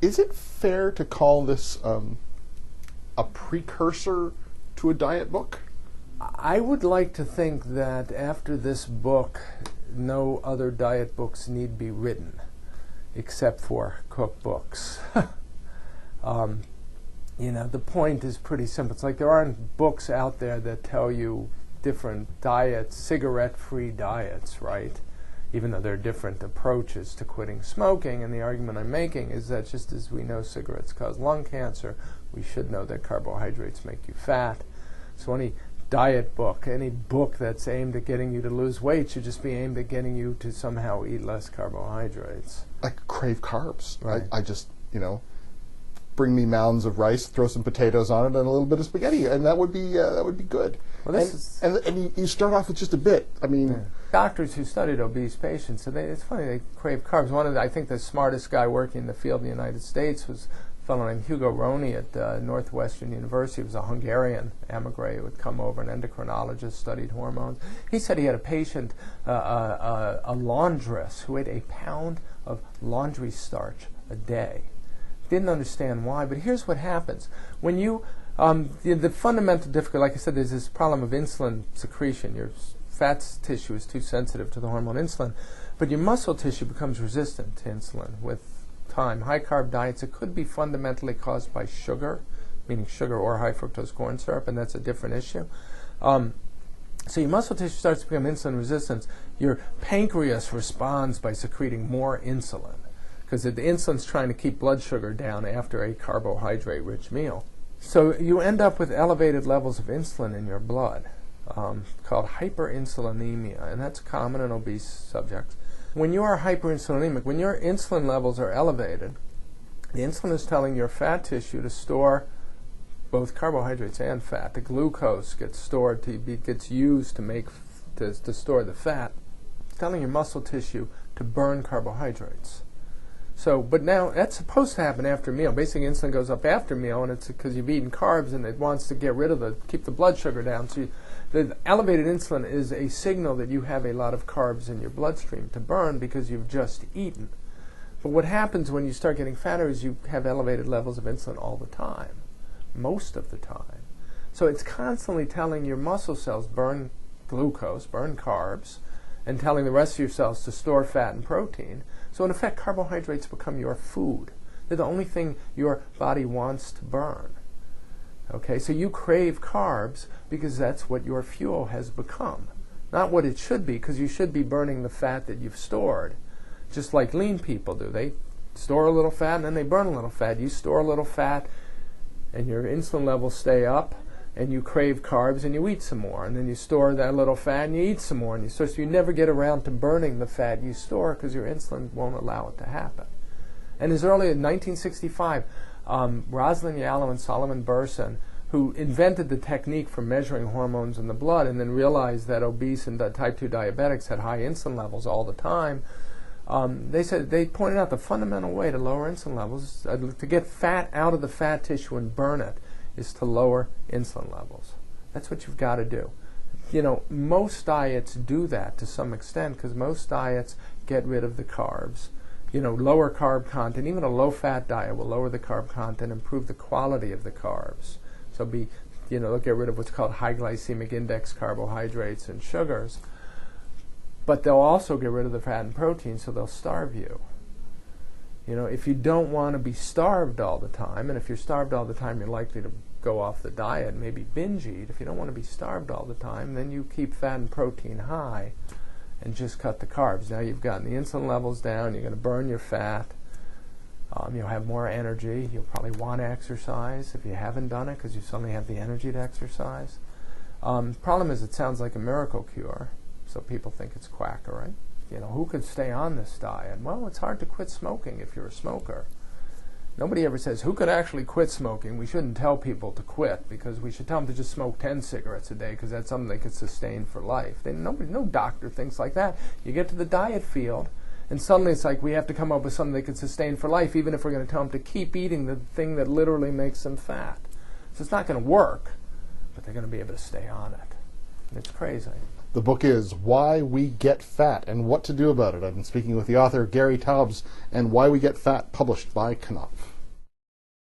Is it fair to call this a precursor to a diet book? I would like to think that after this book, no other diet books need be written, except for cookbooks. The point is pretty simple. It's like there aren't books out there that tell you different diets, cigarette-free diets, right? Even though there are different approaches to quitting smoking, and the argument I'm making is that just as we know cigarettes cause lung cancer, we should know that carbohydrates make you fat. So any diet book, any book that's aimed at getting you to lose weight should just be aimed at getting you to somehow eat less carbohydrates. I crave carbs. Right. I just, bring me mounds of rice, throw some potatoes on it, and a little bit of spaghetti, and that would be good. Well, and you start off with just a bit. I mean, yeah. Doctors who studied obese patients, it's funny, they crave carbs. I think the smartest guy working in the field in the United States was a fellow named Hugo Roney at Northwestern University. He was a Hungarian emigre who had come over, an endocrinologist, studied hormones. He said he had a patient, a laundress, who ate a pound of laundry starch a day. Didn't understand why, but here's what happens. When you, the fundamental difficulty, like I said, there's this problem of insulin secretion. Your fat tissue is too sensitive to the hormone insulin, but your muscle tissue becomes resistant to insulin with time. High-carb diets, it could be fundamentally caused by sugar, meaning sugar or high fructose corn syrup, and that's a different issue. So your muscle tissue starts to become insulin resistant. Your pancreas responds by secreting more insulin, because the insulin's trying to keep blood sugar down after a carbohydrate-rich meal. So you end up with elevated levels of insulin in your blood, called hyperinsulinemia, and that's common in obese subjects. When you are hyperinsulinemic, when your insulin levels are elevated, the insulin is telling your fat tissue to store both carbohydrates and fat. The glucose gets stored, gets used to store the fat. It's telling your muscle tissue to burn carbohydrates. So, but now that's supposed to happen after a meal. Basically, insulin goes up after meal, and it's because you've eaten carbs, and it wants to get rid of keep the blood sugar down. So, the elevated insulin is a signal that you have a lot of carbs in your bloodstream to burn because you've just eaten. But what happens when you start getting fatter is you have elevated levels of insulin all the time, most of the time. So it's constantly telling your muscle cells burn glucose, burn carbs, and telling the rest of your cells to store fat and protein. So in effect, carbohydrates become your food. They're the only thing your body wants to burn. Okay, so you crave carbs because that's what your fuel has become. Not what it should be, because you should be burning the fat that you've stored, just like lean people do. They store a little fat and then they burn a little fat. You store a little fat and your insulin levels stay up, and you crave carbs and you eat some more, and then you store that little fat and you eat some more, and so you never get around to burning the fat you store because your insulin won't allow it to happen. And as early as 1965, Rosalind Yalow and Solomon Burson, who invented the technique for measuring hormones in the blood and then realized that obese and type 2 diabetics had high insulin levels all the time, they pointed out the fundamental way to lower insulin levels, to get fat out of the fat tissue and burn it, is to lower insulin levels. That's what you've got to do. Most diets do that to some extent, because most diets get rid of the carbs. Lower carb content, even a low-fat diet will lower the carb content, improve the quality of the carbs. So they'll get rid of what's called high glycemic index carbohydrates and sugars. But they'll also get rid of the fat and protein, so they'll starve you. If you don't want to be starved all the time, and if you're starved all the time, you're likely to go off the diet, maybe binge eat. If you don't want to be starved all the time, then you keep fat and protein high and just cut the carbs. Now you've gotten the insulin levels down, you're going to burn your fat, you'll have more energy, you'll probably want to exercise if you haven't done it, because you suddenly have the energy to exercise. Problem is, it sounds like a miracle cure, so people think it's quackery. Who could stay on this diet? Well, it's hard to quit smoking if you're a smoker. Nobody ever says, who could actually quit smoking? We shouldn't tell people to quit, because we should tell them to just smoke 10 cigarettes a day, because that's something they could sustain for life. No doctor thinks like that. You get to the diet field, and suddenly it's like we have to come up with something they could sustain for life, even if we're going to tell them to keep eating the thing that literally makes them fat. So it's not going to work, but they're going to be able to stay on it. And it's crazy. The book is Why We Get Fat and What to Do About It. I've been speaking with the author, Gary Taubes, and Why We Get Fat, published by Knopf.